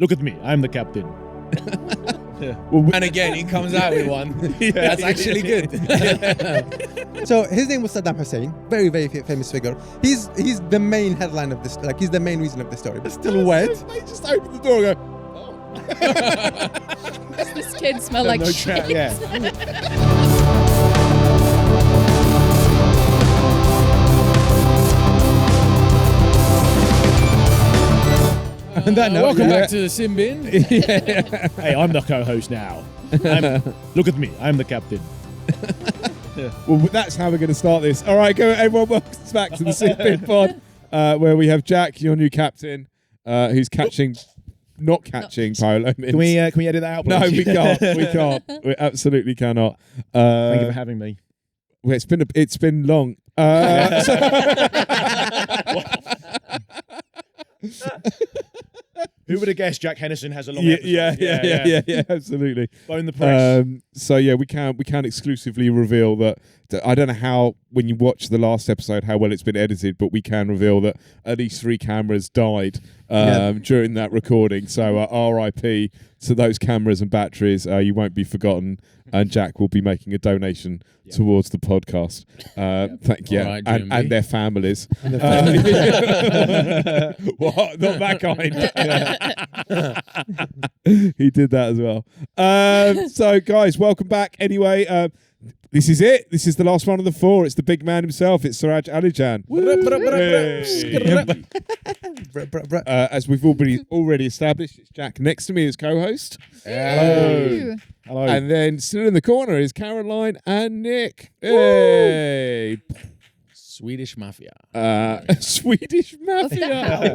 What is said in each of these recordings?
Look at me, I'm the captain. And again, he comes out with one. That's actually good. So his name was Saddam Hussein, very, very famous figure. He's the main headline of this, like he's the main reason of the story. But still wet. They just open the door and go, Does this kid smell like no shit? chat, yeah. On that note, Welcome back to the SinBin. Hey, I'm the co-host now. Look at me, I'm the captain. Well, that's how we're going to start this. All right, go everyone. Welcome back to the SinBin Pod, where we have Jack, your new captain, who's not catching polo. Can we edit that out, please? No, we can't. We can't. We absolutely cannot. Thank you for having me. Well, it's been long. Who would have guessed Jack Hennison has a long episode? Yeah, absolutely. Bone the press. So yeah, we can exclusively reveal that I don't know how when you watch the last episode how well it's been edited, but we can reveal that at least 3 cameras died during that recording. So RIP to those cameras and batteries. You won't be forgotten, and Jack will be making a donation towards the podcast. Thank you, Right, and their families. What? Not that kind. He did that as well. So, guys, welcome back. Anyway, this is it. This is the last one of the 4. It's the big man himself. It's Seraj Alijan. As we've already established, it's Jack next to me as co-host. Hello. Hello. And then still in the corner is Caroline and Nick. Hey. Swedish Mafia. Swedish Mafia.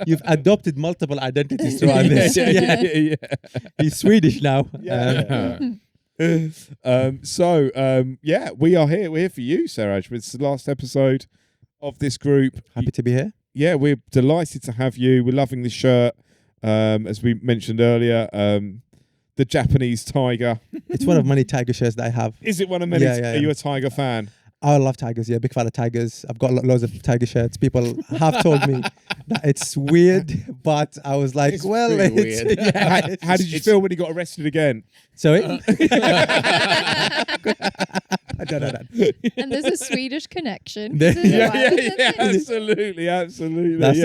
You've adopted multiple identities throughout this. Yeah. He's Swedish now. Yeah, we are here. We're here for you, Seraj. It's the last episode of this group. Happy to be here. Yeah, we're delighted to have you. We're loving the shirt. As we mentioned earlier, the Japanese tiger. It's one of many tiger shirts that I have. Is it one of many? Yeah. Are you a tiger fan? I love tigers. Yeah, big fan of tigers. I've got loads of tiger shirts. People have told me that it's weird, but I was like, It's pretty weird. Yeah, How did you feel when he got arrested again? Sorry? I don't know that. And there's a Swedish connection. Yeah, absolutely. That's yeah,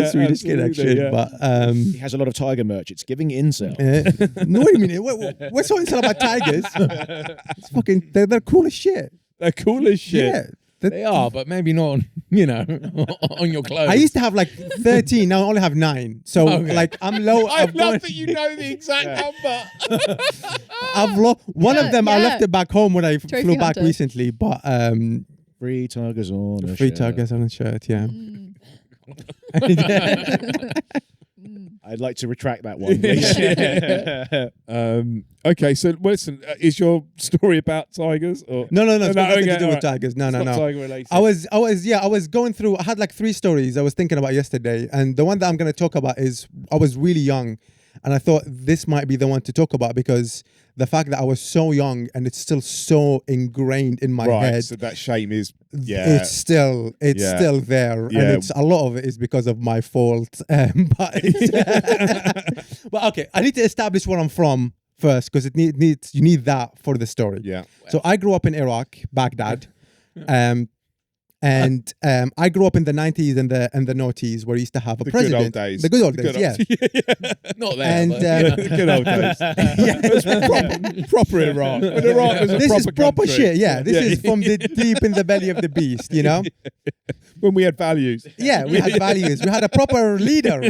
the Swedish absolutely, connection. yeah. But He has a lot of tiger merch. It's giving incel. no, wait a minute. What's so insane about tigers? It's fucking. They're cool as shit. They're cool as shit. Yeah. They are, but maybe not on, on your clothes. I used to have like 13. Now I only have 9. So like I'm low. I love that you know the exact number. I've one of them. I left it back home when I Trophy flew back hunter. recently. But 3 tigers on a 3 shirt. tigers on a shirt. Yeah. I'd like to retract that one, please. Okay, so listen, is your story about tigers? Or? No. It's got nothing okay, to do all with right. tigers. No. It's not tiger related. I was going through. I had like 3 stories I was thinking about yesterday, and the one that I'm going to talk about is I was really young, and I thought this might be the one to talk about because the fact that I was so young and it's still so ingrained in my head. So that shame is It's still there, and a lot of it is because of my fault. But okay, I need to establish where I'm from first because you need that for the story. Yeah. So I grew up in Iraq, Baghdad, and I grew up in the 90s and the noughties where we used to have a president. Good old days. The good old days, yeah. Not there. And The good old days. proper Iraq. When Iraq was a this proper is proper country. shit. Yeah, this is from the deep in the belly of the beast. When we had values. Yeah, we had values. We had a proper leader.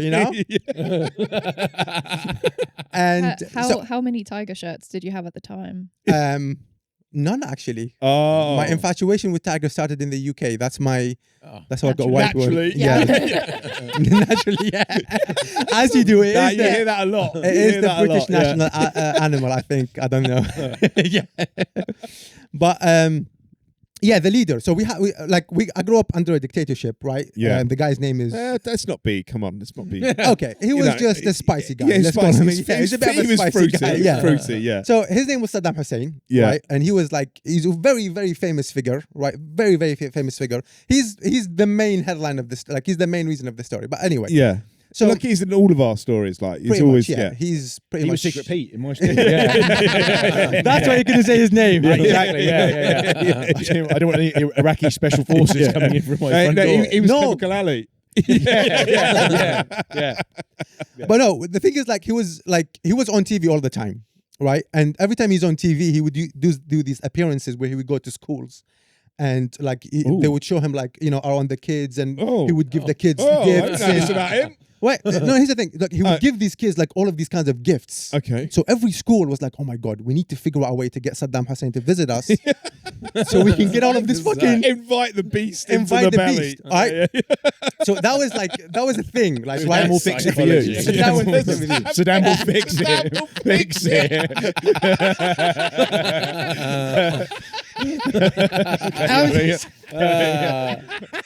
And How many tiger shirts did you have at the time? none actually. Oh. My infatuation with tigers started in the UK. That's how I got white word. Naturally. Yeah. Naturally, yeah. As you do it. You hear that a lot. It is the British national animal, I think. I don't know. Yeah. But yeah, the leader. So I grew up under a dictatorship, right? Yeah. The guy's name is. Let's not be. Come on, let's not be. Okay, he was just a spicy guy. Yeah, Let's call him. spicy. Yeah, he's a bit of a He was spicy fruity. guy. He was Yeah. fruity. Yeah. So his name was Saddam Hussein, Yeah. right? And he's a very, very famous figure, right? Very, very famous figure. He's the main headline of this, he's the main reason of the story. But anyway, Yeah. So like he's in all of our stories. Like he's pretty always much, yeah, he's pretty He much was Secret Pete in my story. That's why you couldn't say his name. Exactly. Yeah. I don't want any Iraqi special forces coming in from my front no, door. he was No. Chemical Alley. Yeah. But no, the thing is, he was on TV all the time, right? And every time he's on TV, he would do these appearances where he would go to schools. And they would show him around the kids, and he would give the kids gifts. I know this about him. Wait, no, here's the thing. Look, he would give these kids all of these kinds of gifts. Okay. So every school was like, oh my God, we need to figure out a way to get Saddam Hussein to visit us so we can get all of this fucking... Invite the beast Invite into the the belly. beast. Right? So that was a thing. Saddam will fix it for you. Saddam will fix it for you. Saddam will fix it. Fix it.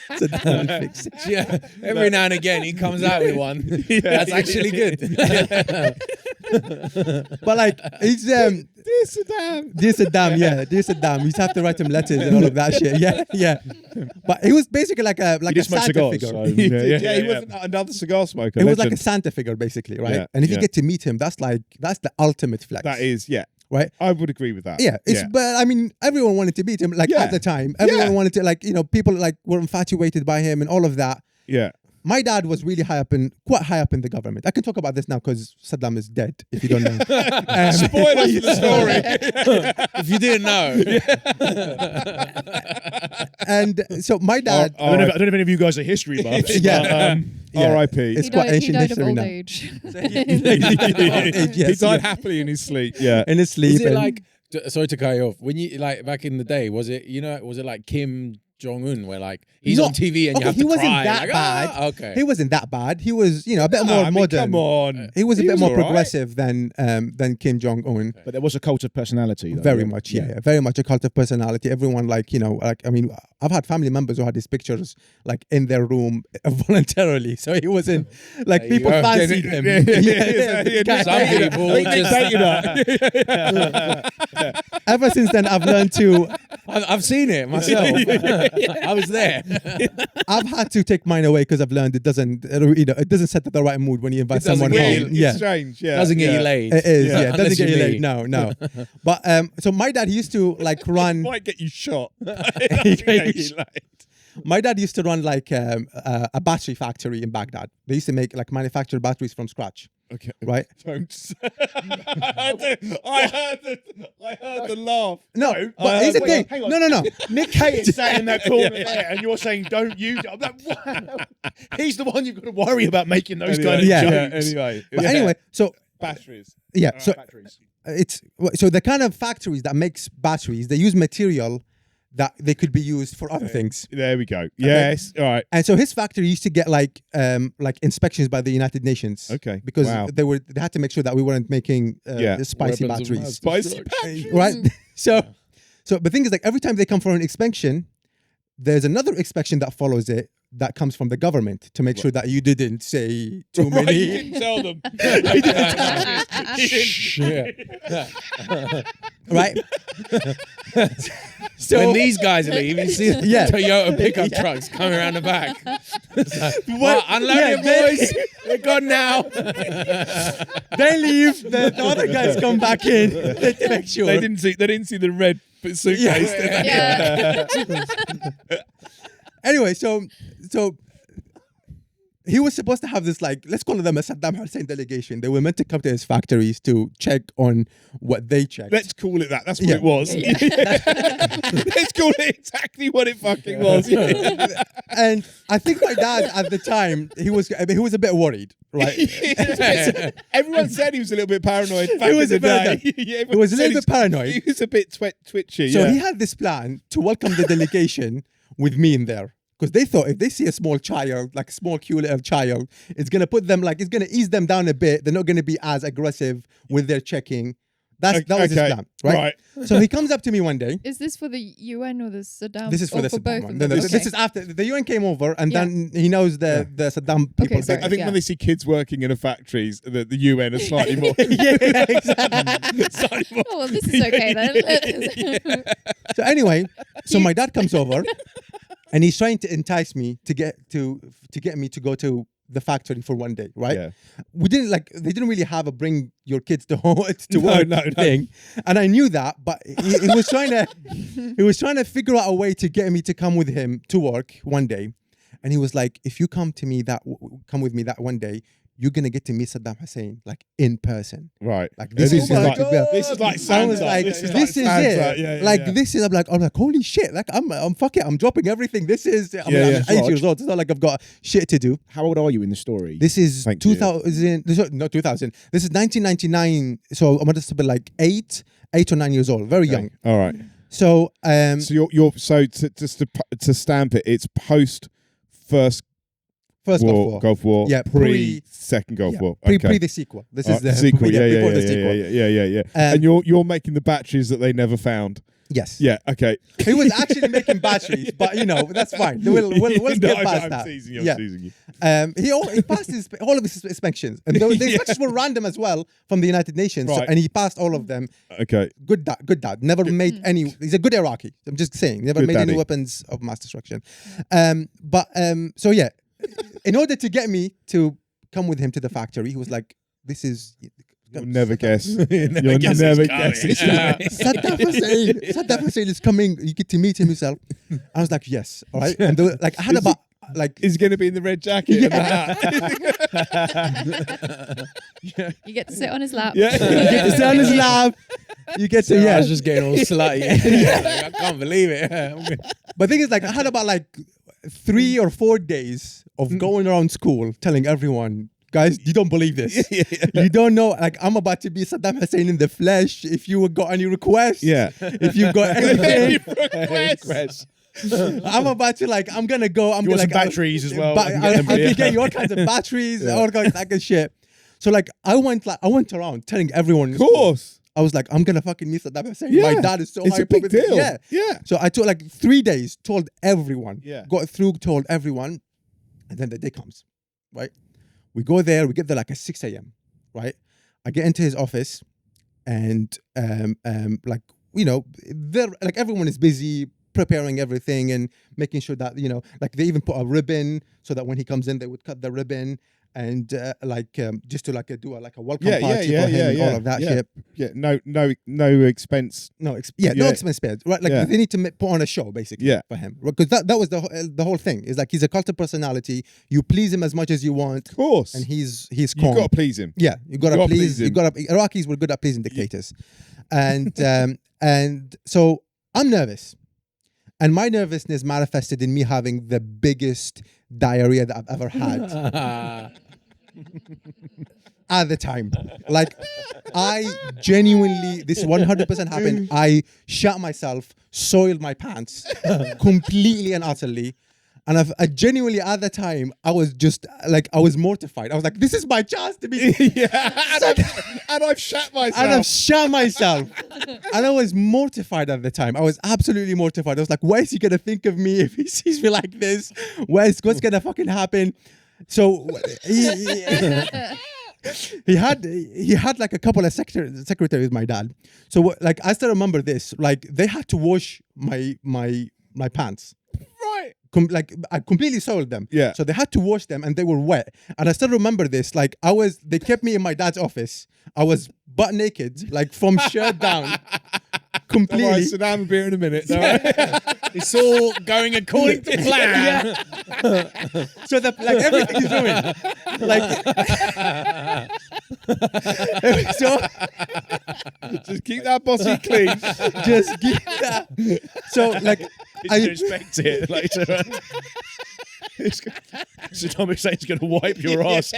Saddam will fix it. Yeah, every now and again he comes out with one. That's actually good. But he's Dear Saddam. dear Saddam, dear Saddam. You just have to write him letters and all of that shit. Yeah. But he was basically like a just smoked Santa cigars, figure. so, He was another cigar smoker. It was like a legend. Santa figure, basically, right? Yeah, And if you yeah. get to meet him, that's the ultimate flex. That is, right. I would agree with that. Yeah, but I mean, everyone wanted to meet him. Yeah. At the time, everyone wanted to people were infatuated by him and all of that. Yeah. My dad was really quite high up in the government. I can talk about this now because Saddam is dead. If you don't know, Spoilers for the story. If you didn't know, and so my dad, I don't know if any of you guys are history buffs. Yeah. But, R.I.P. It's He quite died, he ancient died of history old now. age. He died happily in his sleep. Yeah. in his sleep. was it and- like? Sorry to cut you off. When you back in the day, was it like Kim Jong-un where he's No. on TV and you Okay, have he to wasn't cry? that bad. Okay. He wasn't that bad. He was, a bit more modern. Come on. He was a bit more all right. progressive than Kim Jong Un. but there was a cult of personality. Though, Very much, yeah, very much a cult of personality. Everyone, I mean, I've had family members who had his pictures in their room voluntarily, so he wasn't people go. fancied him. Some people just. Ever since then, I've learned to. I've seen it myself. I was there. I've had to take mine away because I've learned it doesn't set the right mood when you invite someone get home. you- It's strange. Yeah. Doesn't get you laid. It is, yeah. It Unless doesn't get you you're laid. me. No. But so my dad used to run. Might get you shot. My dad used to run a battery factory in Baghdad. They used to make manufacture batteries from scratch. Okay. Right? Don't. I heard the laugh. No, but here's the thing. hang on. No. Nick Kate is sat in that corner there, and you're saying don't use it. I'm like, wow. He's the one you've got to worry about making those kind of Yeah. jokes. Anyway. But anyway, so Batteries. yeah, so Factories. it's so the kind of factories that makes batteries, they use material that they could be used for other things. There we go. Yes. All right. And so his factory used to get inspections by the United Nations. Okay. Because Wow. they had to make sure that we weren't making spicy Weapons of batteries. mass Spicy destruction. Right? So the thing is every time they come for an inspection, there's another inspection that follows it that comes from the government to make sure that you didn't say too Right, you many. didn't tell them. Right? So When these guys leave, you see Yeah. Toyota pickup trucks coming around the back. Unload yeah, it, boys. We're gone now. they leave, the other guys come back in to make sure. They didn't see the red suitcase. did they? Yeah. Anyway, so he was supposed to have this let's call them a Saddam Hussein delegation. They were meant to come to his factories to check on what they checked. Let's call it that. That's what Yeah. it was. Let's call it exactly what it fucking was. And I think my dad at the time he was a bit worried, right? Everyone said he was a little bit paranoid. Back He was in the a bit day. He was a little bit paranoid. He was a bit twitchy. So yeah. he had this plan to welcome the delegation with me in there. Because they thought if they see a small child, a small cute little child, it's gonna put them it's gonna ease them down a bit. They're not gonna be as aggressive with their checking. That was his Okay, plan, right? So he comes up to me one day. Is this for the UN or the Saddam? This is for or the for both Saddam one. of No, them? this Okay. is after the UN came over, and Yeah. then he knows the Saddam people. sorry. I think Yeah. when they see kids working in a factories, the UN are slightly more. yeah, exactly. slightly more. Oh, well, this is okay then. So anyway, so my dad comes over, and he's trying to entice me to get me to go to the factory for one day, right? Yeah. We didn't they didn't really have a bring your kids to home to No, work no. thing, and I knew that, but he was trying to he was trying to figure out a way to get me to come with him to work one day, and he was like, if you come with me that one day, you're gonna get to meet Saddam Hussein like in person. Right. Like This is like This is like I Santa. was like, this is Santa. it. Yeah, like yeah. this is. I'm like, holy shit! Like I'm fuck it. I'm dropping everything. This is. I mean, Yeah, I'm yeah. 8 years old. It's not like I've got shit to do. How old are you in the story? This is Thank you. 2000. Not 2000. This is 1999. So I'm just about like 8 or 9 years old. Very young. All right. So So you're so just to stamp it, it's post first first Gulf War, Yeah, pre second Gulf yeah, War. pre the sequel. This is the sequel. Yeah, before the yeah, sequel. yeah. And you're making the batteries that they never found. Yes. Yeah. Okay. He was actually making batteries, but that's fine. We'll get past that. I'm teasing you. Yeah. I'm teasing you. He passed all of his inspections, and the inspections were random as well from the United Nations, Right. and he passed all of them. Okay. Good dad. Never made any. He's a good Iraqi. I'm just saying, never Good made daddy. any weapons of mass destruction. So yeah, in order to get me to come with him to the factory, he was like, "This is." You'll never guess. You'll never guess never it's guess. coming. it's coming. Saddam Hussein is coming. You get to meet him yourself. I was like, yes, all right. And I had about like. He's going to be in the red jacket and the hat. You get to sit on his lap. Yeah. You get to sit on his lap. You get to I was just getting all slutty. I can't believe it. But the thing is, like, I had about like 3 or 4 days of going around school telling everyone, guys, you don't believe this. You don't know. Like, I'm about to be Saddam Hussein in the flesh. If you got any requests, Yeah. If you got anything, Request. I'm about to like. I'm gonna go. I'm You gonna want some like, batteries as well? But I can get them. I can get you all kinds of batteries, all kinds of that kind of shit. So like, I went around telling everyone. Of course. I was like, I'm gonna fucking meet Saddam Hussein. Yeah. My dad is so It's a hyped big up with it. deal. Yeah. Yeah. So I took like 3 days, told everyone. Yeah. Got through, told everyone, and then the day comes, right? We go there. We get there like at 6 a.m. Right? I get into his office, and like there like everyone is busy preparing everything and making sure that like they even put a ribbon so that when he comes in they would cut the ribbon and just to like do a welcome party for him and all of that shit. Yeah. No expense. No Yeah. expense spared, right? Like Yeah. they need to put on a show basically Yeah. for him, because that was the whole thing. Is like he's a cult of personality. You please him as much as you want, Of course. and he's calm. You've got to please him. Yeah, you gotta gotta please. please You him. gotta. Iraqis were good at pleasing dictators, and and so I'm nervous, and my nervousness manifested in me having the biggest diarrhea that I've ever had at the time. Like, I genuinely, this 100% happened. I shat myself, soiled my pants completely and utterly. And I genuinely, at the time, I was just like, I was mortified. I was like, this is my chance to be. And I've shat myself. And I've shot myself. And I was mortified at the time. I was absolutely mortified. I was like, what is he going to think of me if he sees me like this? What's going to fucking happen? So he had like a couple of secretaries, my dad. So like, I still remember this. Like, they had to wash my pants. Right. I completely soiled them. Yeah. So they had to wash them and they were wet. And I still remember this. Like, they kept me in my dad's office. I was butt naked, like from shirt down. Completely. All right, sit down a beer in a minute. All right? It's all going according to plan. So that like everything is ruined. Like so Just keep that bossy clean. just give that. So like I expect it later. Saddam Hussein's going to wipe your ass.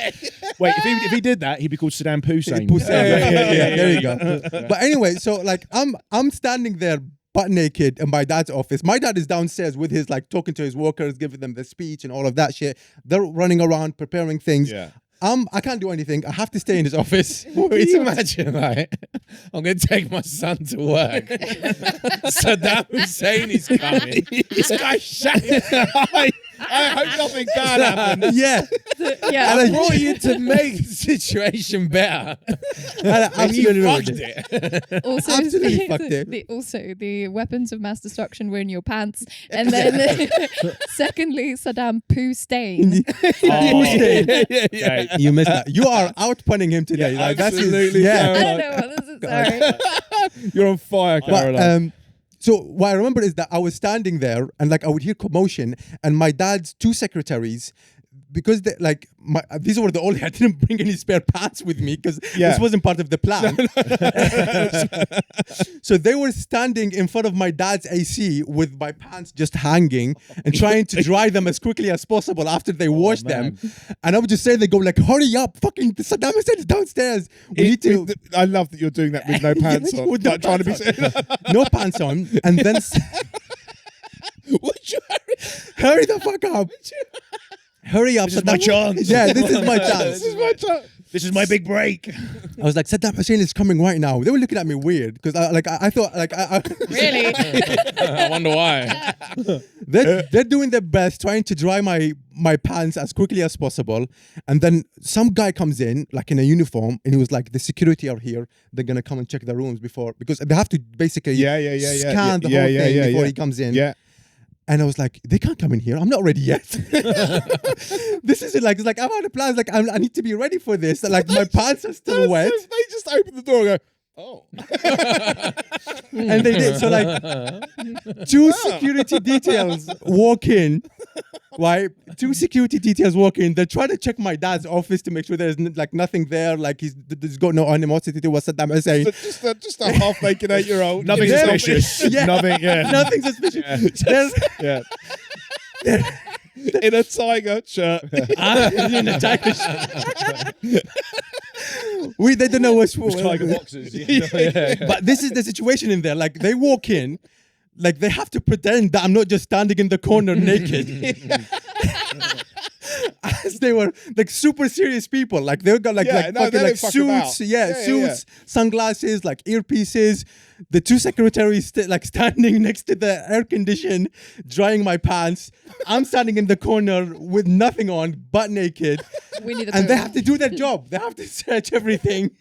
Wait, if he did that, he'd be called Saddam Hussein. Yeah, there you go. But anyway, so like I'm standing there butt naked in my dad's office. My dad is downstairs with his like talking to his workers, giving them the speech and all of that shit. They're running around preparing things. Yeah. I can't do anything. I have to stay in his office. Can you imagine, like, I'm going to take my son to work. Saddam Hussein is coming. This guy shat. I hope nothing bad happens. Yeah. Yeah. I brought you to make the situation better. And you fucked it. Also, Absolutely fucked it. Also, the weapons of mass destruction were in your pants, and then secondly, Saddam poo stain. Poo stain. Yeah. You missed that. You are out punning him today. Yeah, like, that's absolutely. yeah. I don't know what this is. Sorry. You're on fire, But, Caroline. so what I remember is that I was standing there and like I would hear commotion, and my dad's two secretaries, because they, like these were the only, I didn't bring any spare pants with me because this wasn't part of the plan. So they were standing in front of my dad's AC with my pants just hanging and trying to dry them as quickly as possible after they washed them. And I would just say, they go like, hurry up, fucking Saddam Hussein is downstairs. We need to. I love that you're doing that with no pants on. With no Like, trying to be. No pants on. And then Would you hurry the fuck up. Hurry up. This is my chance. Yeah, this is my chance. This is my chance. This is my big break. I was like, Saddam Hussein is coming right now. They were looking at me weird because I thought like Really? I wonder why. they're doing their best trying to dry my pants as quickly as possible, and then some guy comes in like in a uniform and he was like, the security are here, they're gonna come and check the rooms before, because they have to basically scan the whole thing before he comes in. Yeah. And I was like, they can't come in here. I'm not ready yet. This isn't like, it's like, I'm out of plans. Like, I need to be ready for this. Like, my pants are still wet. They just open the door and go, oh. And they did. So, like, two security details walk in. Right? Two security details walk in. They're trying to check my dad's office to make sure there's like nothing there. Like, there's got no animosity to what Saddam Hussein. Just a half-naked 8-year-old. Nothing suspicious. Yeah. Nothing. Yeah. Nothing suspicious. Yeah. In a tiger shirt. In a tiger shirt. They don't know what's Tiger boxes. But this is the situation in there. Like, they walk in, like, they have to pretend that I'm not just standing in the corner naked. As they were like super serious people. Like, they got like fucking like suits, suits, sunglasses, like earpieces. The two secretaries like standing next to the air condition, drying my pants. I'm standing in the corner with nothing on, butt naked. We need a And they poo. have to do their job. They have to search everything.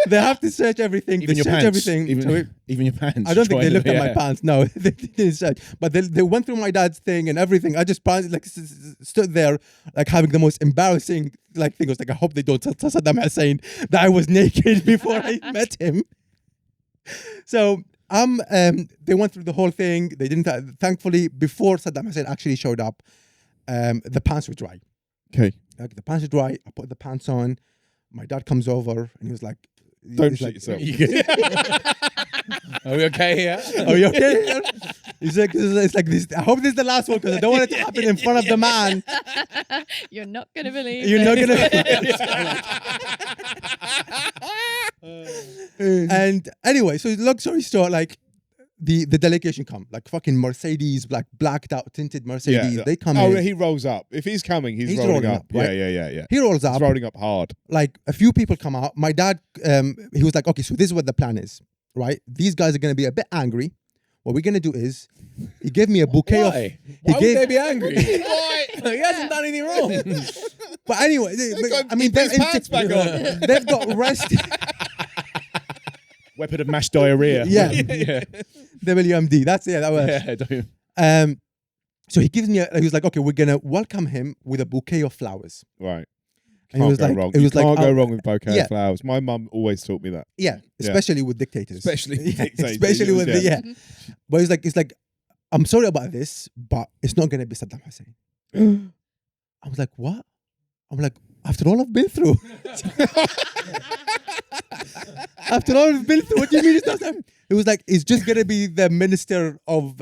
They have to search everything. Even they your search pants. everything. Even your pants. I don't think they looked at my Yeah. pants. No, they didn't search. But they went through my dad's thing and everything. I just like stood there, like having the most embarrassing like thing. I was like, I hope they don't tell Saddam Hussein that I was naked before I met him. So they went through the whole thing. They didn't. Thankfully, before Saddam Hussein actually showed up, the pants were dry. Okay. Like, the pants are dry. I put the pants on. My dad comes over and he was like, Don't he's shit like, yourself. You good? Are we okay here? Are you okay? He's like, it's like this. I hope this is the last one because I don't want it to happen in front of the man. You're not gonna believe. You're not gonna. And anyway, so long story short, like the delegation come, like fucking Mercedes, like blacked out tinted Mercedes. They come in. He rolls up. If he's coming, he's rolling rolling up. up, right? Yeah. He rolls He's up. rolling up hard. Like, a few people come out. My dad, he was like, okay, so this is what the plan is, right? These guys are gonna be a bit angry. What we're gonna do is, he gave me a bouquet of. Why? He Why would gave, they be angry? Why? He hasn't done anything wrong. but anyway, I mean, Put his pants back on. they've got rested. Weapon of mass diarrhea. Yeah. Yeah. WMD. That works. Yeah, don't you? So he gives me he was like, okay, we're gonna welcome him with a bouquet of flowers. Right. And he was Can't like, go wrong. it was You can't like, go wrong with bouquet yeah. of flowers. My mum always taught me that. yeah, especially with dictators. Especially with Yeah, dictators, especially with yeah. But it's like, I'm sorry about this, but it's not gonna be Saddam Hussein. I was like, what? I'm like, after all I've been through. After all I've been through, what do you mean it's not Saddam? It was like, it's just gonna be the Minister of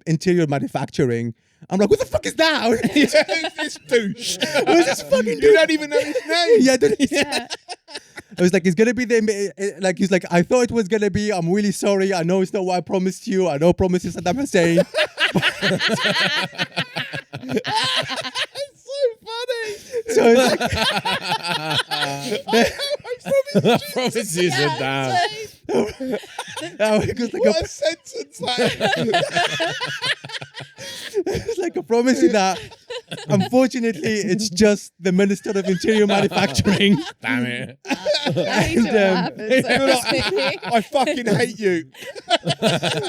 Interior Manufacturing. I'm like, what the fuck is that? Who's this douche? Who's this fucking You dude? don't even know his name. Yeah, Yeah. I was like, it's gonna be like, he's like, I thought it was gonna be. I'm really sorry. I know it's not what I promised you. I know promises Saddam Hussein. It's so funny. So it's like, I promise you, Saddam. it was like What a sentence that is. It's like, I promise you that. Unfortunately, it's just the Minister of Interior Manufacturing. Damn it. I hate it when that happens. You're like, I fucking hate you.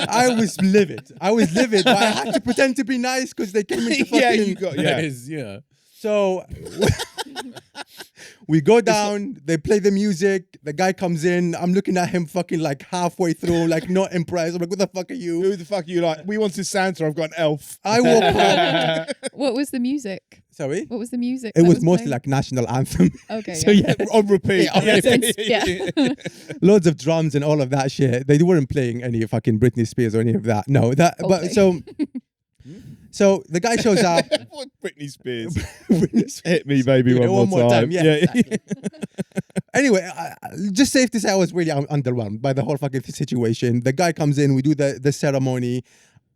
I was livid. But I had to pretend to be nice because they came into fucking... Yeah, you got, That yeah. is, yeah. So we go down, they play the music, the guy comes in, I'm looking at him fucking like halfway through, like not impressed. I'm like, what the fuck are you? Who the fuck are you like? We wanted Santa, I've got an elf. I woke up. What was the music? Sorry? What was the music? It that was mostly playing? like national anthem. Okay. So yeah. yeah, On repeat. Yeah. loads of drums and all of that shit. They weren't playing any fucking Britney Spears or any of that. No, that. But Okay. so the guy shows up. What Britney Spears? Britney Spears. Hit me, baby, Yeah, one more time. yeah, exactly. Anyway, just safe to say, I was really underwhelmed by the whole fucking situation. The guy comes in, we do the ceremony.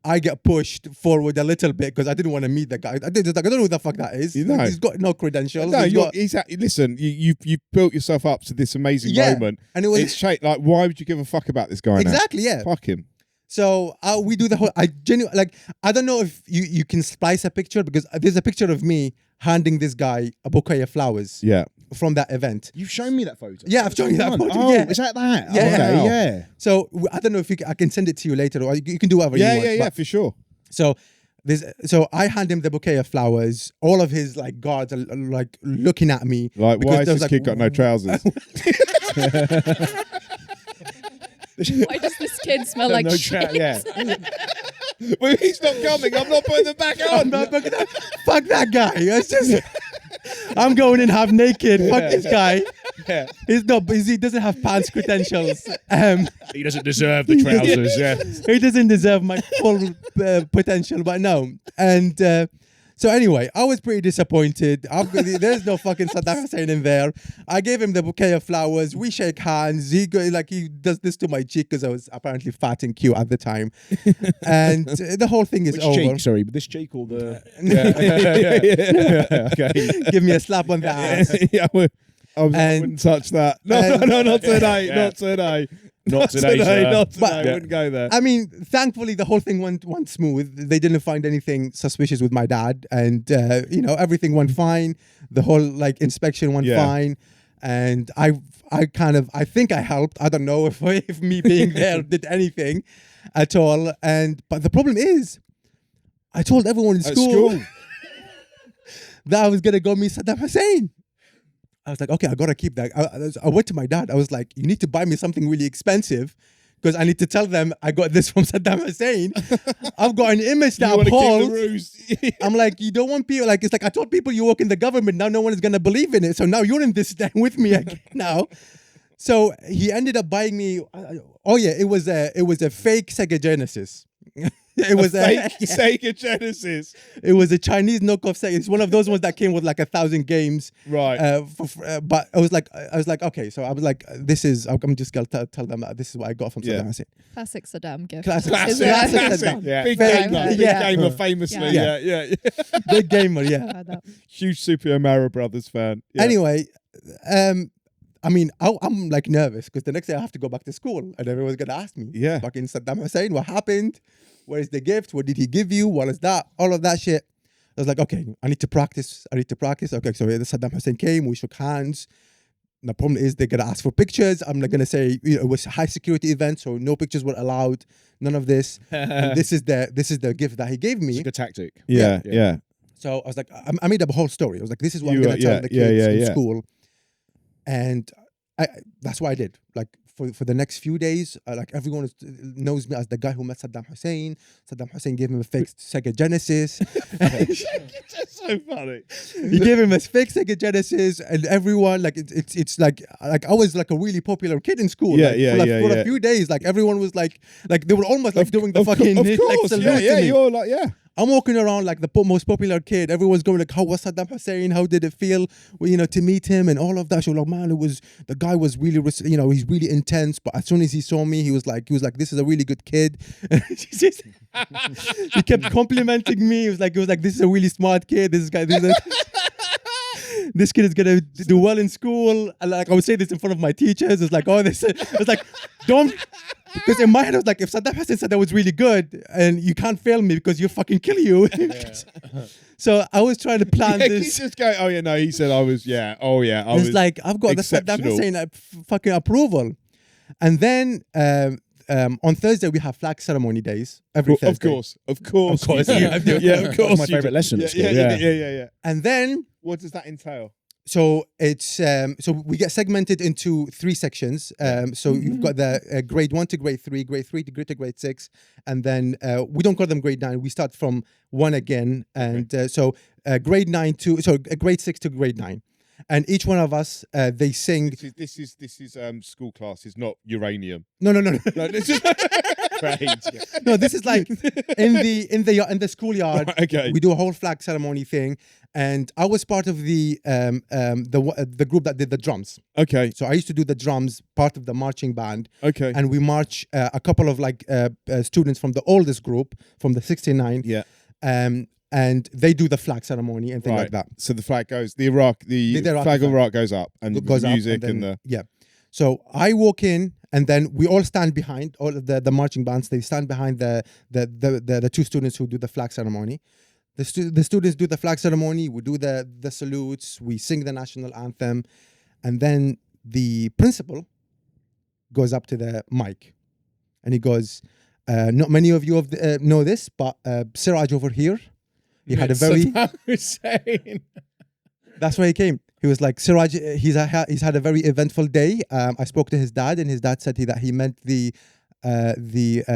I get pushed forward a little bit because I didn't want to meet the guy. I don't know who the fuck that is. You know. He's got no credentials. No, He's got, listen, you built yourself up to this amazing Yeah, moment. and it was It's like, why would you give a fuck about this guy exactly, yeah. now? Fuck him. So we do the whole. I genuinely like. I don't know if you can splice a picture because there's a picture of me handing this guy a bouquet of flowers Yeah. from that event. You've shown me that photo. Yeah, I've shown you that Come on. photo, Oh, yeah. is that? Yeah. Okay, Wow. yeah. So I don't know if I can send it to you later, or you can do whatever you want. Yeah, but- for sure. So I hand him the bouquet of flowers. All of his like guards are like looking at me. Like, because why has there was, this like, kid got no trousers? Why does this kid smell like No shit? yeah. Well, he's not coming. I'm not putting them back on. Fuck that guy. It's just I'm going in half naked. Fuck this guy. Yeah. He doesn't have pants credentials. He doesn't deserve the trousers. Yeah. He doesn't deserve my full potential, but no. And so anyway, I was pretty disappointed. There's no fucking Saddam Hussein in there. I gave him the bouquet of flowers. We shake hands. He does this to my cheek because I was apparently fat and cute at the time. And the whole thing is Which over. cheek? Sorry, this cheek or the? Okay. Give me a slap on the ass. Yeah, I wouldn't touch that. No, not today. Yeah. Not today. Not today, sir. Not today. But- I wouldn't go there. I mean, thankfully, the whole thing went smooth. They didn't find anything suspicious with my dad, and everything went fine. The whole like inspection went Yeah. fine, and I think I helped. I don't know if me being there did anything at all. But the problem is, I told everyone in At school that I was gonna go meet Saddam Hussein. I was like, okay, I gotta keep that. I went to my dad. I was like, you need to buy me something really expensive because I need to tell them I got this from Saddam Hussein. I've got an image You that want to keep the upholds. ruse. I'm like, you don't want people like it's like I told people you work in the government. Now no one is gonna believe in it. So now you're in this stand with me again now. So he ended up buying me. It was a fake Sega Genesis. It was fake Sega Genesis. It was a Chinese knockoff Sega. It's one of those ones that came with like 1,000 games. Right. But I was like, okay. So I was like, this is. I'm just gonna tell them that this is what I got from Yeah. Saddam Hussein. Classic Saddam gift. Classic Saddam. Yeah. Big Fake- gamer. Big Yeah. gamer, famously. Yeah. Yeah. Big gamer, yeah. Had that. Huge Super Mario Brothers fan. Yeah. Anyway, I mean, I'm like nervous because the next day I have to go back to school and everyone's gonna ask me, Yeah. fucking Saddam Hussein, what happened? Where is the gift? What did he give you? What is that? All of that shit. I was like, okay, I need to practice. Okay, so the Saddam Hussein came, we shook hands. The problem is they're gonna ask for pictures. I'm not gonna say it was a high security event, so no pictures were allowed. None of this. And this is the gift that he gave It's me. a good tactic. Yeah. So I was like, I made up a whole story. I was like, this is what I'm You gonna tell yeah, the yeah, kids yeah, in yeah. school, and that's what I did. Like for the next few days, like everyone knows me as the guy who met Saddam Hussein. Saddam Hussein gave him a fake Sega Genesis. That's so funny. He gave him a fake Sega Genesis, and everyone like it's like I was like a really popular kid in school. Yeah, like, yeah, for yeah. a few days, like everyone was like they were almost like doing the Of fucking course, like, salute to yeah. me. You're like, yeah. I'm walking around like the most popular kid. Everyone's going like, "How was Saddam Hussein? How did it feel, to meet him and all of that?" So like, man, the guy was really, he's really intense. But as soon as he saw me, he was like, "This is a really good kid." He kept complimenting me. He was like, "This is a really smart kid. This kid is gonna do well in school." And like I would say this in front of my teachers. It's like, "Oh, this." It's like, Because in my head, I was like, if Saddam Hussein said that was really good, and you can't fail me because you'll fucking kill you. So I was trying to plan Yeah, this. just go. Oh yeah, no. He said I was. Yeah. Oh yeah. I It's was like I've got the Saddam exceptional. Hussein fucking approval, and then on Thursday we have flag ceremony days every Thursday. Of course. Of course. Of course, you do. yeah. Yeah. Of course. my you do. favourite lesson at school. Yeah. And then What does that entail? so it's so we get segmented into 3 sections. So you've got the grade 1 to grade 3, grade 3 to grade 6, and then we don't call them grade 9. We start from 1 again, and so grade 9 to grade 6 to grade 9, and each one of us they sing. This is school classes, not uranium. No. No, this is No, this is like in the schoolyard. Right, okay. We do a whole flag ceremony thing, and I was part of the group that did the drums. Okay. So I used to do the drums, part of the marching band, Okay. and we march a couple of students from the oldest group, from the 69. Yeah. And they do the flag ceremony and things like that. So the flag goes. The Iraqi flag of flag Iraq goes up, and It goes the up music and, and then, the. yeah. So I walk in, and then we all stand behind. All of the marching bands, they stand behind the 2 students who do the flag ceremony. The students do the flag ceremony. We do the salutes. We sing the national anthem, and then the principal goes up to the mic, and he goes, "Not many of you know this, but Seraj over here, he had a very." Saddam Hussein. That's why he came. He was like, Seraj, he's had a very eventful day. I spoke to his dad, and his dad said that he meant the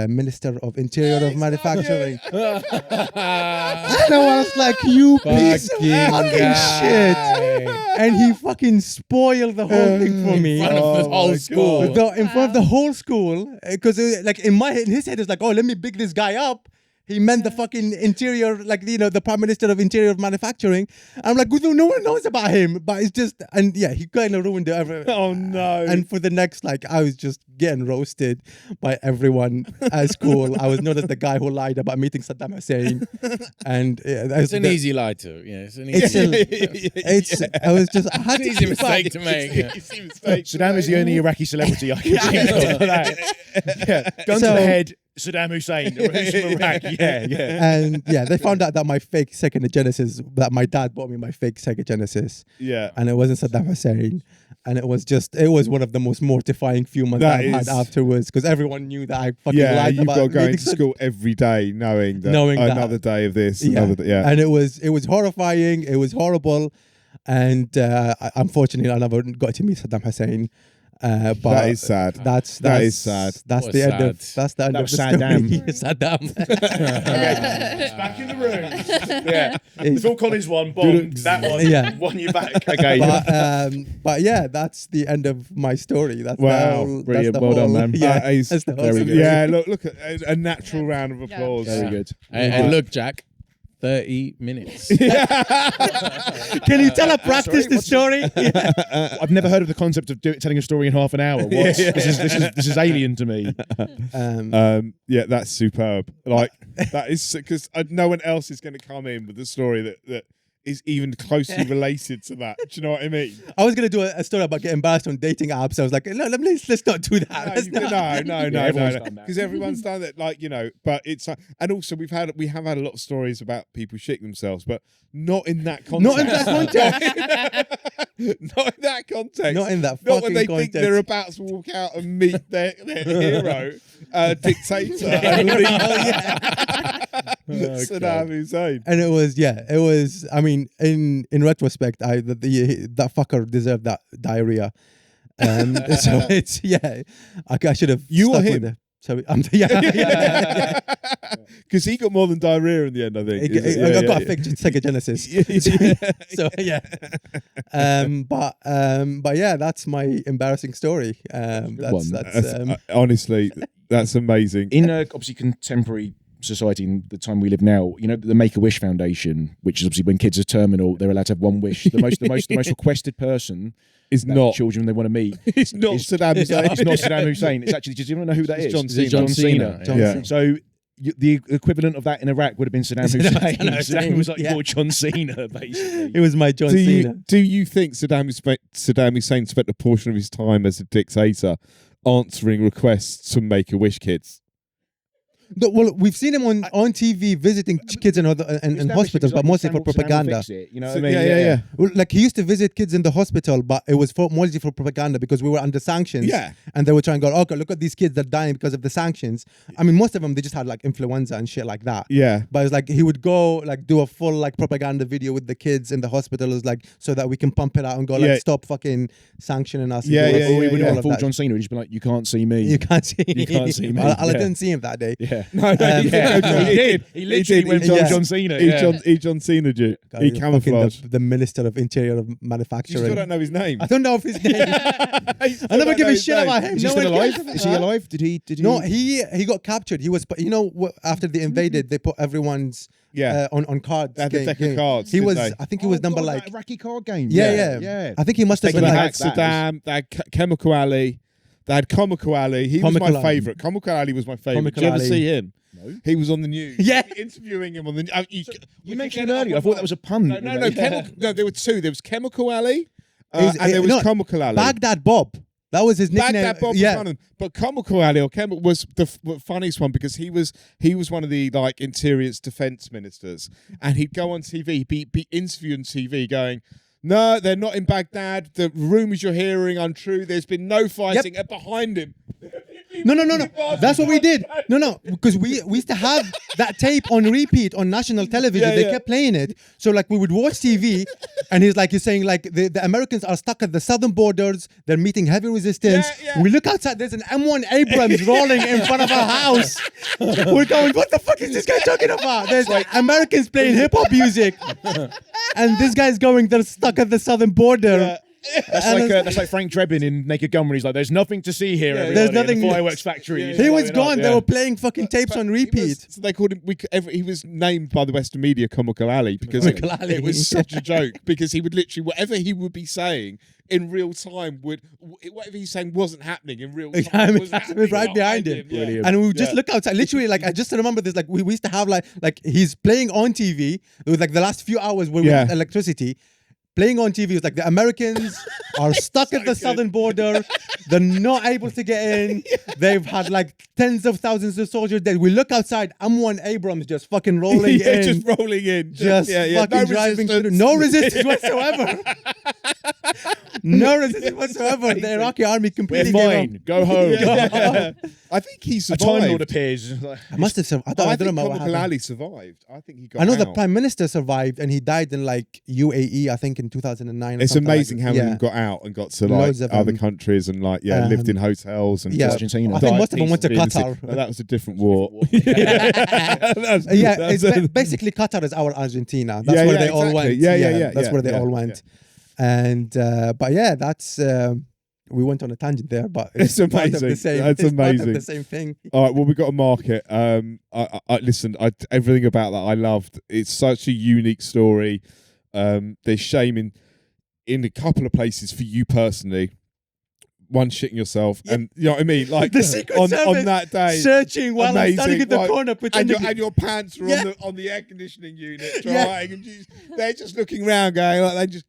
Minister of Interior of Manufacturing. And I was like, you piece of fucking shit. And he fucking spoiled the whole thing for me. In front of the whole my school. In front of the whole school. Because like in his head, it's like, oh, let me big this guy up. He meant the fucking interior, the Prime Minister of Interior of Manufacturing. I'm like, no one knows about him. But it's just, and yeah, he kind of ruined it. Oh no! And for the next, I was just getting roasted by everyone at school. I was known as the guy who lied about meeting Saddam Hussein. And It's an easy lie to. Yeah, it's an easy. I was just, I had It's an to easy mistake to make. Yeah. Saddam is the only Iraqi celebrity I can think of. Yeah, gun to the head, Saddam Hussein, who's from Iraq. Yeah. And yeah, they found out that my fake Sega Genesis, that my dad bought me my fake Sega Genesis. Yeah. And it wasn't Saddam Hussein. And it was one of the most mortifying few months That I've had is- afterwards, because everyone knew that I fucking Yeah, lied you've about got to go meeting into school every day knowing that another day of this, another day, yeah. And it was horrifying. It was horrible, and unfortunately, I never got to meet Saddam Hussein. But That is sad. That is sad. That's What the end sad. of. That's the end That of was the Saddam. story. Saddam. It's back in the room. Yeah. The Phil Collins one, bomb. That one, Yeah. won you back. Okay. But yeah, that's the end of my story. That's Wow, the whole, brilliant. That's the Well done, whole- man. Yeah, That is that's the whole very story. good. Yeah, look at a natural round of applause. Very good. And look, Jack, 30 minutes. Can you tell I practiced the story? I've never heard of the concept of telling a story in half an hour. What? This is alien to me. Yeah, that's superb. Like that is because no one else is going to come in with a story that is even closely related to that. Do you know what I mean? I was gonna do a story about getting embarrassed on dating apps. I was like, no, let's not do that. Let's not. No, everyone's done that. because everyone's done that. Like but it's and also we have had a lot of stories about people shitting themselves, but not in that context. Not in that context. Not in that context. Not in that Not when fucking they context. think they're about to walk out and meet their hero, dictator, and Saddam Hussein. And it was. I mean, in retrospect, that fucker deserved that diarrhea. So it's I should have. You or stuck with him? it. So yeah. Because he got more than diarrhea in the end, I think. I got a fake Sega Genesis. So yeah. But yeah, that's my embarrassing story. Honestly, that's amazing. In obviously contemporary society in the time we live now, the Make-A-Wish Foundation, which is obviously when kids are terminal, they're allowed to have one wish. The most requested person It's that not. children they want to meet. It's not Saddam Hussein. It's not Saddam Hussein. It's actually, does anyone know who that is? John It's Cena. John Cena. Yeah. So the equivalent of that in Iraq would have been Saddam Hussein. Saddam was like Yeah. your John Cena, basically. It was my John Cena. Do you think Saddam Hussein spent a portion of his time as a dictator answering requests from Make-A-Wish kids. No, well, we've seen him on TV visiting kids in hospitals, but mostly for propaganda. You know what I mean? Yeah. Well, like he used to visit kids in the hospital, but it was mostly for propaganda because we were under sanctions. Yeah. And they were trying to go, okay, look at these kids that are dying because of the sanctions. I mean, most of them, they just had like influenza and shit like that. Yeah. But it's like he would go like do a full like propaganda video with the kids in the hospitals, like so that we can pump it out and go like stop fucking sanctioning us. Yeah, and yeah, Or he would yeah. have full John Cena. He'd just be like, "You can't see me. You can't see. You can't see me." I didn't see him that day. Yeah. No, Um, He did. He literally went John Cena. Yeah. He John Cena, He Fucking camouflaged. the Minister of Interior of You Manufacturing. still don't know his name. I don't know if his name. I never give a shit about him. Is he No still one alive? cares. Is he alive? Did he? No, he got captured. He was, after they invaded, they put everyone's Yeah. on cards. They had the deck of cards, He didn't was, they? I think he was number like, that Iraqi card game. yeah. I think he must have So been they like, had Saddam, they had Chemical Ali, they had Comical Ali. He was Comical my Ali. favourite. Comical Ali was my favourite. Comical Did you ever Ali. see him? No. He was on the news. Yeah. Interviewing him on the You mentioned him earlier. I thought that was a pun. No, no, there were two. There was Chemical Ali Is- and there was no, Comical Ali. Baghdad Bob. That was his nickname. Baghdad Bob was one of them. But Comical Ali or Chemical was the funniest one because he was one of the like interior's defence ministers, and he'd go on TV, be interviewed on TV, going, "No, they're not in Baghdad. The rumours you're hearing untrue. There's been no fighting." And behind him, No. That's what we did. No, because we used to have that tape on repeat on national television. They kept playing it. So like we would watch TV, and he's saying like the Americans are stuck at the southern borders. They're meeting heavy resistance. Yeah. We look outside. There's an M1 Abrams rolling in front of our house. We're going, what the fuck is this guy talking about? There's like Americans playing hip hop music, and this guy's going, they're stuck at the southern border. Yeah. That's like Frank Drebin in Naked Gun when he's like, "There's nothing to see here. everybody," There's in the nothing- fireworks factory. He was gone. They were playing fucking tapes on repeat. So they called him. He was named by the Western media Comical Ali because Comical Ali. it was such a joke because he would literally whatever he would be saying in real time whatever he's saying wasn't happening in real time. It was was happening right behind him. Yeah. Brilliant. And we would just look outside. Literally, like I just remember this. Like we used to have like he's playing on TV. It was like the last few hours where we had electricity. Playing on TV, it was like the Americans are stuck at the southern border. They're not able to get in. They've had like tens of thousands of soldiers dead. We look outside. M1 Abrams just fucking rolling in. Just rolling in. Just fucking driving through. No resistance whatsoever. No resistance whatsoever. The Iraqi army We're completely gave up. fine. Go home. Yeah. I think he A survived. Time Lord appears. I must have survived. I I don't think know what Comical happened. Ali survived. I think he got I know the out. Prime Minister survived and he died in like UAE, I think in 2009. Or It's something amazing like how that. many of them got out and got to like Loads of other them. countries and like lived in hotels and Yeah, just Argentina. I think died most of them went to peacefully. Qatar. No, that was a different war. Basically Qatar is our Argentina. That's Yeah, where yeah, they all exactly. went. Yeah, That's where they yeah, all went. And but yeah, that's we went on a tangent there, but It's part of the amazing. same. That's it's part of amazing. the same thing. All right, well, we've got to mark it. I listen. Everything about that I loved. It's such a unique story. There's shame in a couple of places for you personally. One, shitting yourself, and you know what I mean. Like The Secret on Service that day, searching while I'm standing in the Like, corner and pretending. your pants are Yeah. on the air conditioning unit, Yeah. drying, and they're just looking around, going like they just.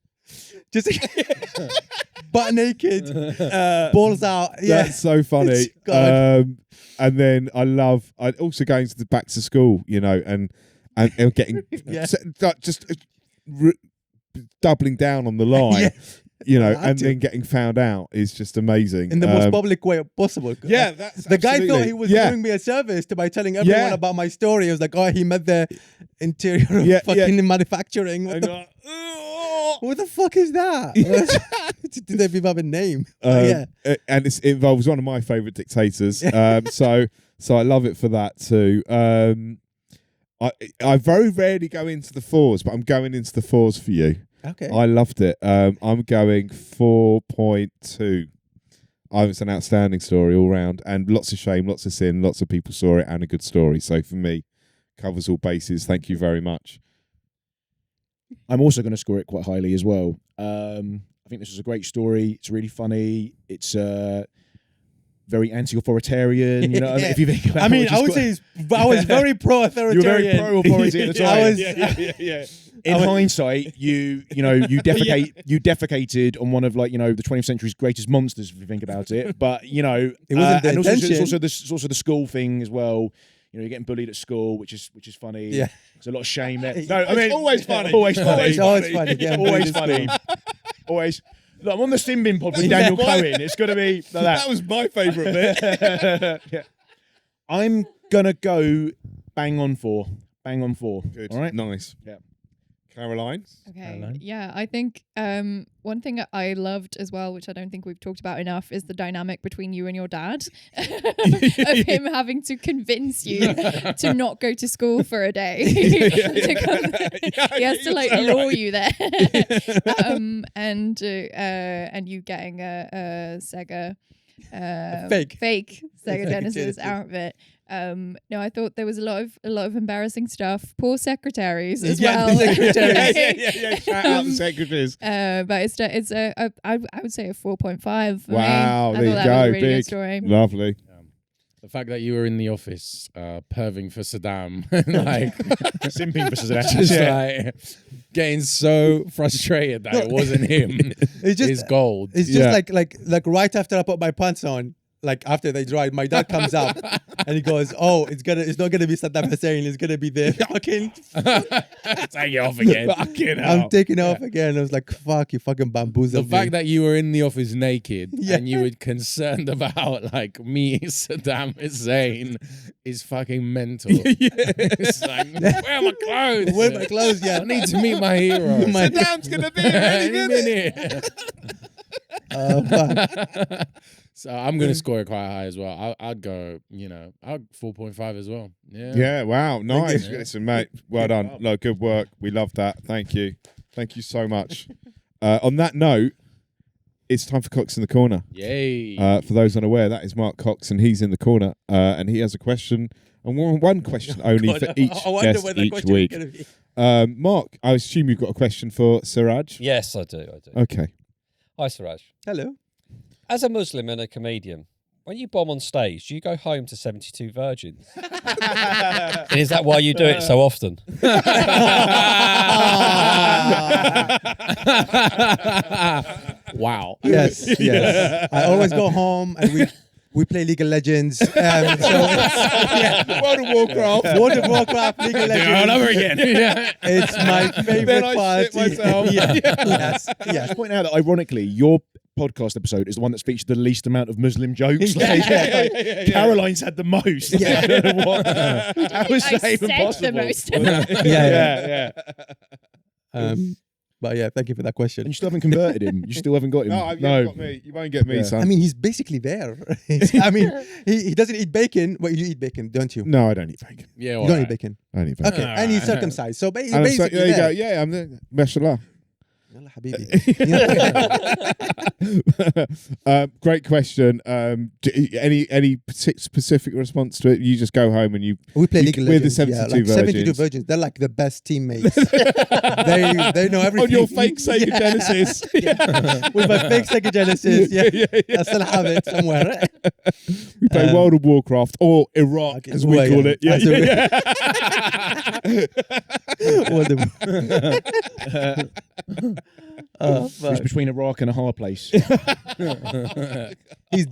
butt naked, balls out. Yeah, That's so funny. God. And then I also going to the back to school, you know, and getting Yeah. just doubling down on the lie, Yeah. you know, I had and to. then getting found out is just amazing. in the most public way possible. Yeah, that's the guy thought absolutely. he was Yeah. doing me a service by telling everyone Yeah. about my story. He was like, "Oh, he met the interior of Yeah, fucking manufacturing." What And the, you're like, "Oh." what the fuck is that? Did they even have a name? Yeah. And it involves one of my favourite dictators. So I love it for that too. I very rarely go into the fours, but I'm going into the fours for you. Okay. I loved it. I'm going 4.2. It's an outstanding story all round, and lots of shame, lots of sin, lots of people saw it, and a good story. So for me, covers all bases. Thank you very much. I'm also going to score it quite highly as well. I think this was a great story. It's really funny. It's very anti-authoritarian. You know, Yeah. if you think about I mean, it, I would say I was very pro-authoritarian. you were very pro-authority at the time. I was. yeah. in hindsight, you defecated on one of, like, the 20th century's greatest monsters, if you think about it. But it wasn't the and also, intention. it's also the school thing as well. You're getting bullied at school, which is funny. Yeah. There's a lot of shame there. No, I mean, It's always funny. Always funny. It's always funny. Getting Always bullied at funny. Always. Look, I'm on the SinBin Pod with Daniel Cohen. It's got to be like that. That was my favourite bit. Yeah. I'm gonna go bang on 4. Bang on 4. Good. All right. Nice. Yeah. Caroline? Okay. Caroline? Yeah, I think one thing I loved as well, which I don't think we've talked about enough, is the dynamic between you and your dad, of him having to convince you to not go to school for a day. He has to like lure you there, and you getting a Sega fake Sega Genesis out of it. No, I thought there was a lot of embarrassing stuff. Poor secretaries as well. The secretaries. yeah. Shout out the secretaries. But it's I would say a 4.5. For Wow, me. I there you thought that was go. a really Big. good story. Lovely. The fact that you were in the office perving for Saddam, like SinBin versus that. just like getting so frustrated that it wasn't him It's just is gold. It's just Yeah. like right after I put my pants on, like after they dried, my dad comes out and he goes, "Oh, it's not gonna be Saddam Hussein. It's gonna be the fucking." Take it off again. Fucking I'm hell. taking it off again. I was like, "Fuck, you fucking The bamboozled me." fact that you were in the office naked Yeah. and you were concerned about like me, Saddam Hussein, is fucking mental. It's like, where are my clothes? Where are my clothes? Yeah. I need to meet my hero. My- Saddam's going to be here any Any minute. minute. So I'm gonna score it quite high as well. I'd go, I'd 4.5 as well. Yeah. Yeah, wow, nice. you. Listen, mate, well done. No, good work. We love that. Thank you. Thank you so much. On that note, it's time for Cox in the Corner. Yay. For those unaware, that is Mark Cox, and he's in the corner, and he has a question, and one question only for each guest each week. Mark, I assume you've got a question for Seraj? Yes, I do. Okay. Hi, Seraj. Hello. As a Muslim and a comedian, when you bomb on stage, do you go home to 72 virgins? And is that why you do it so often? Wow. Yes. I always go home and we play League of Legends. World of Warcraft. World of Warcraft, League of Legends. all over again. Yeah. It's my favorite Then I part. shit myself. Yes. Just point out that ironically, your podcast episode is the one that's featured the least amount of Muslim jokes. Caroline's had the most. Yeah. I don't know what. How is I that even said possible? the most. Yeah. Yeah. But yeah, thank you for that question. And you still haven't converted him. You still haven't got him. No, you haven't got me. You won't get me, Yeah. son. I mean, he's basically there. I mean, he doesn't eat bacon. Well, you eat bacon, don't you? No, I don't eat bacon. Yeah, You all don't right. eat bacon. I don't eat bacon. Okay, and he's circumcised. So And I'm basically, there you go. there. Yeah, I'm there. Mashallah. Yalla, habibi. Great question. Any specific response to it? You just go home and you We play You- League of with the Legends. 72 like 72 virgins. virgins. They're like the best teammates. they know everything. on your fake Sega Genesis. With my fake Sega Genesis. Yeah. I still have it somewhere. We play World of Warcraft or Iraq, Okay, as we well, call yeah. it. Yeah, As a- yeah. What the- Oh, It's fuck. between a rock and a hard place. He's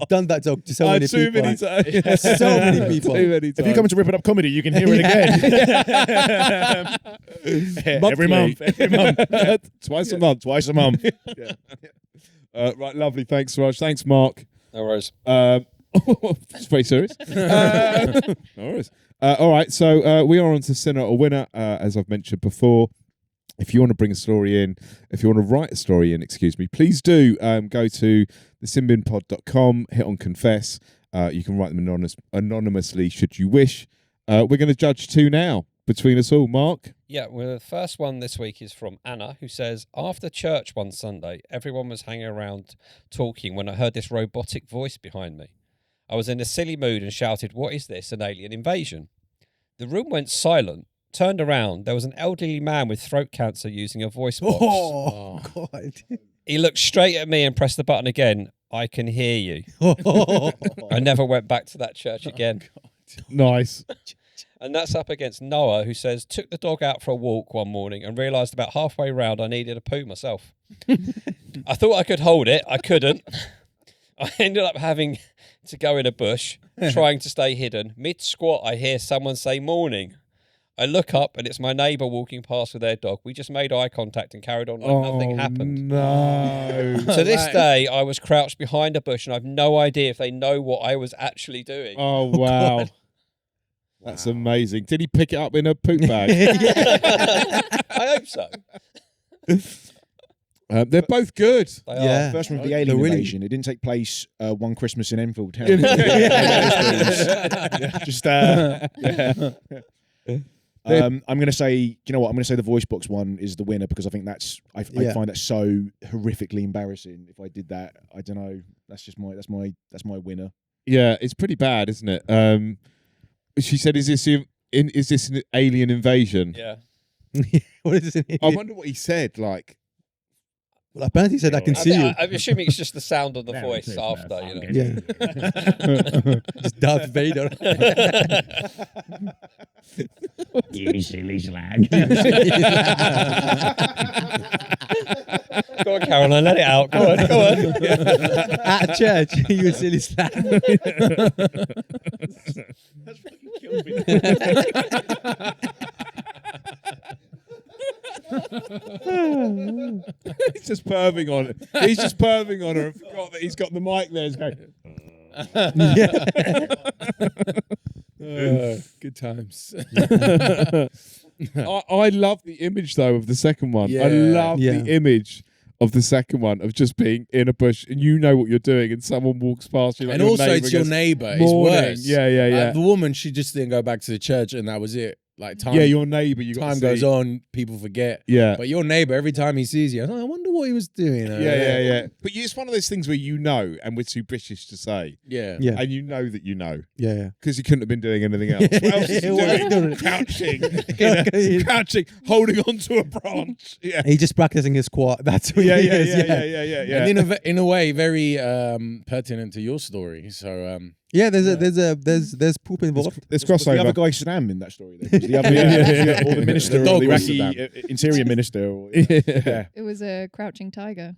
done that joke to so many Too people. many times. So many people. Too many If you times. come to Rip It Up Comedy, you can hear it again. Every month. Twice a month. Twice a month. Right, lovely. Thanks, Raj. Thanks, Mark. No worries. It's very serious. No worries. All right, so we are on to Sinner or Winner, as I've mentioned before. If you want to bring a story in, if you want to write a story in, please do go to thesinbinpod.com, hit on confess. You can write them anonymously should you wish. We're going to judge two now between us all. Mark? Yeah, well, the first one this week is from Anna, who says, after church one Sunday, everyone was hanging around talking when I heard this robotic voice behind me. I was in a silly mood and shouted, "What is this, an alien invasion?" The room went silent. Turned around, there was an elderly man with throat cancer using a voice box. Oh, God. He looked straight at me and pressed the button again. I can hear you. I never went back to that church again. Nice. And that's up against Noah, who says, took the dog out for a walk one morning and realised about halfway round I needed a poo myself. I thought I could hold it. I couldn't. I ended up having to go in a bush, trying to stay hidden. Mid-squat, I hear someone say morning. I look up and it's my neighbour walking past with their dog. We just made eye contact and carried on like nothing happened. No. To this day, I was crouched behind a bush and I've no idea if they know what I was actually doing. Oh, wow. That's amazing. Did he pick it up in a poop bag? I hope so. They're both good. They Yeah. are. First one of the They're alien really- invasion. It didn't take place one Christmas in Enfield Town. Just I'm going to say, you know what? I'm going to say the voice box one is the winner because I think that's I find that so horrifically embarrassing. If I did that, I don't know. That's just that's my winner. Yeah, it's pretty bad, isn't it? She said, "Is this an alien invasion?" Yeah. What is it? I wonder what he said. Like, Well, apparently he said, I can see you. I'm assuming it's just the sound of the voice after, you know. Yeah. It's Darth Vader. You silly slag. Go on, Caroline, let it out. Go on, go on. At church, you silly slag. That's fucking killed me. he's just perving on it. He's just perving on her and forgot that he's got the mic there. He's going, Good times. I love the image though of the second one. I Yeah. love Yeah. the image of the second one of just being in a bush and you know what you're doing and someone walks past you. Like And your also, neighbour it's your goes, neighbour. It's "Morning." worse. Yeah, yeah, yeah. The woman, she just didn't go back to the church, and that was it. Like time, Yeah, your neighbour. You got time to goes see. on, people forget. Yeah. But your neighbour, every time he sees you, I wonder what he was doing. Yeah. But it's one of those things where you know, and we're too British to say, Yeah. Yeah. and you know that you know Yeah. because he couldn't have been doing anything else. What else is he What else doing? doing? Crouching, crouching, holding onto a branch. Yeah. He's just practicing his squat. That's what Yeah, he yeah, is. yeah. And in a way, very pertinent to your story. So Yeah, there's poop involved. There's Was the other crossover. guy Saddam in that story? Then? Was the other, or the minister, The or dog the was Iraqi interior minister. Or, Yeah. It was a crouching tiger.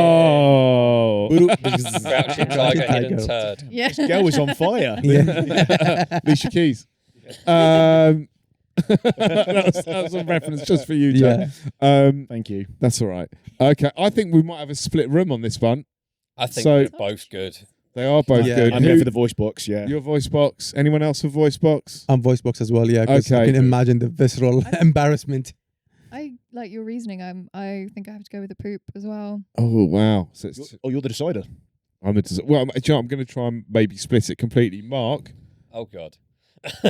Oh. Crouching tiger, hidden turd. Yeah. girl was on fire. Yeah. Alicia Keys. that was a reference just for you, Joe. Thank you. That's all right. Okay, I think we might have a split room on this one. I think So- they're both good. They are both Yeah. good. I'm there for the voice box. Yeah. Your voice box. Anyone else for voice box? I'm voice box as well, yeah. 'Cause I Okay. can imagine the visceral embarrassment. I like your reasoning. I think I have to go with the poop as well. Oh wow! So it's, You're the decider. I'm going to try and maybe split it completely. Mark. Oh God.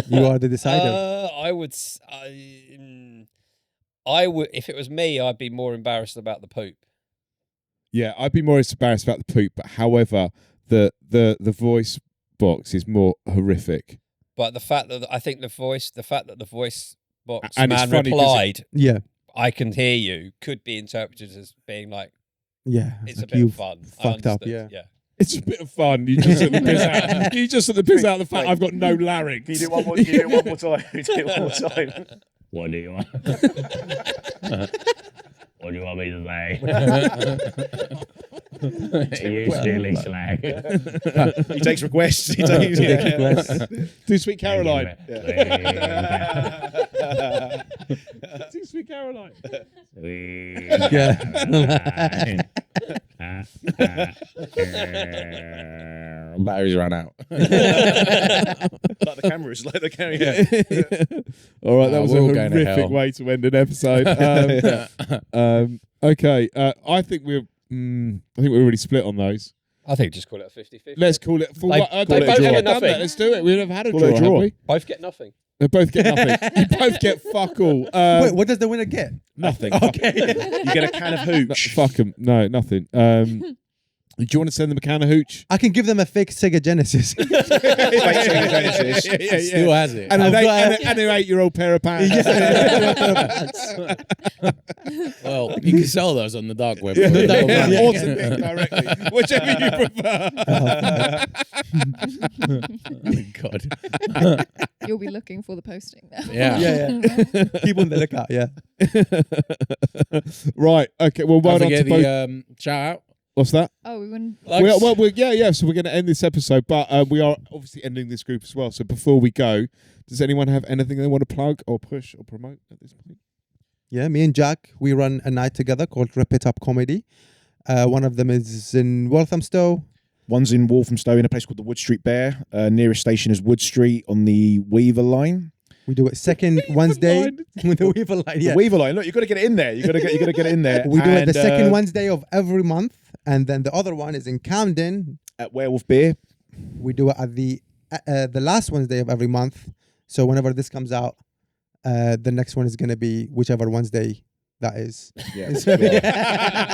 You are the decider. I would. I would. If it was me, I'd be more embarrassed about the poop. Yeah, I'd be more embarrassed about the poop, but however, the voice box is more horrific. But the fact that I think the fact that the voice box And it's man funny 'cause replied, Yeah. "I can hear you," could be interpreted as being like Yeah. it's like a bit you of fun. I fucked up, understood, yeah. It's a bit of fun. You just sort the piss out. You just sort the piss out of the fact I've got no larynx. Can you do it one more? Can you do it one more time? Can you do it one more time? What do you want? What do you want me to say? You silly slag. He takes requests. He takes requests. Do Sweet Caroline. Thank Do Sweet Caroline. batteries ran out. Like the cameras. Like the camera. Yeah. All right, that was a we're all going to horrific hell. way to end an episode. Okay, I think we're really split on those. I think just call it a 50-50. Let's call it. For They- what? they They both both get done nothing. that. Let's do it. We've never had a Call draw, it a have draw. we? Both get nothing. They both get nothing. You both get fuck all. Wait, what does the winner get? Nothing. Okay. You get a can of hooch. Fuck them. No, nothing. Do you want to send them a can of hooch? I can give them a fake Sega Genesis. Fake Sega Genesis. Still has it. And I've an got- 8-year-old pair of pants. Well, you can sell those on the dark web. Yeah, That'll yeah, run. or to me directly, whichever you prefer. God. You'll be looking for the posting now. Yeah. Yeah. Keep on the lookout. Yeah. Right. Okay. Well, well Don't done to forget both. the shout out. What's that? Oh, we wouldn't. Yeah. So we're going to end this episode, but we are obviously ending this group as well. So before we go, does anyone have anything they want to plug or push or promote at this point? Yeah, me and Jack, we run a night together called Rip It Up Comedy. One of them is in Walthamstow. One's in Walthamstow in a place called the Wood Street Bear. Nearest station is Wood Street on the Weaver line. We do it second Wednesday with the Weaver line. Yeah. The Weaver line. Look, you got to get it in there. You got to get it in there. We do it the And, second Wednesday of every month, and then the other one is in Camden. at Werewolf Beer. We do it at the last Wednesday of every month. So whenever this comes out, the next one is going to be whichever Wednesday that is. Yeah.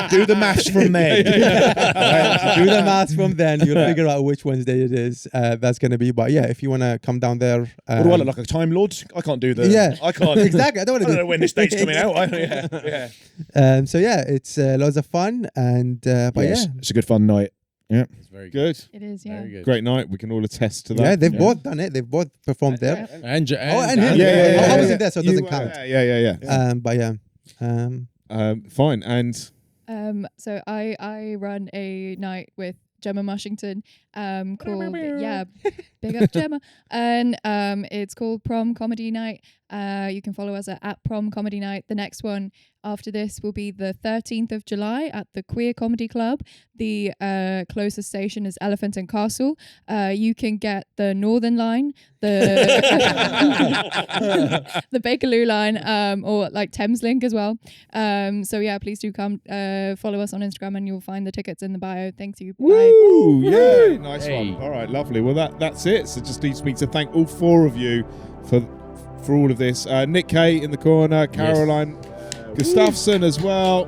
Do the maths from there. Right, do the maths from then. You'll figure out which Wednesday it is. That's going to be. But yeah, if you want to come down there. What do I look like, a Time Lord? I can't do the. Yeah. I can't. Exactly. I don't know when this date's coming out. So yeah, it's loads of fun. And but yeah. It's a good fun night. Yeah. It's very Good. It is, yeah. Very good. Great night. We can all attest to that. Yeah, they've both done it. They've both performed there. And Oh, and Dan. him. Yeah, I yeah, wasn't there, so it doesn't count. Yeah. But yeah. Fine. And So I run a night with Gemma Mushington called big up Gemma, and it's called Prom Comedy Night. You can follow us at Prom Comedy Night. The next one after this will be the 13th of July at the Queer Comedy Club. The closest station is Elephant and Castle. You can get the Northern Line, the the Bakerloo line, or like Thameslink as well. So yeah, please do come follow us on Instagram, and you'll find the tickets in the bio. Thank you. Bye. woo! Yeah, nice Hey. one. All right, lovely. Well, that's it. So just leaves me to thank all four of you for all of this. Nick K in the corner, Caroline Gustafsson as well,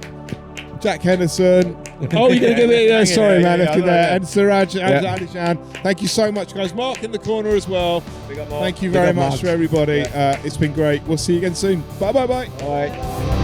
Jack Henderson. Oh, you're going to give me sorry, man, left you there. And Seraj Alijan. Thank you so much, guys. Mark in the corner as well. Thank you very much for everybody. It's been great. We'll see you again soon. Bye. Bye.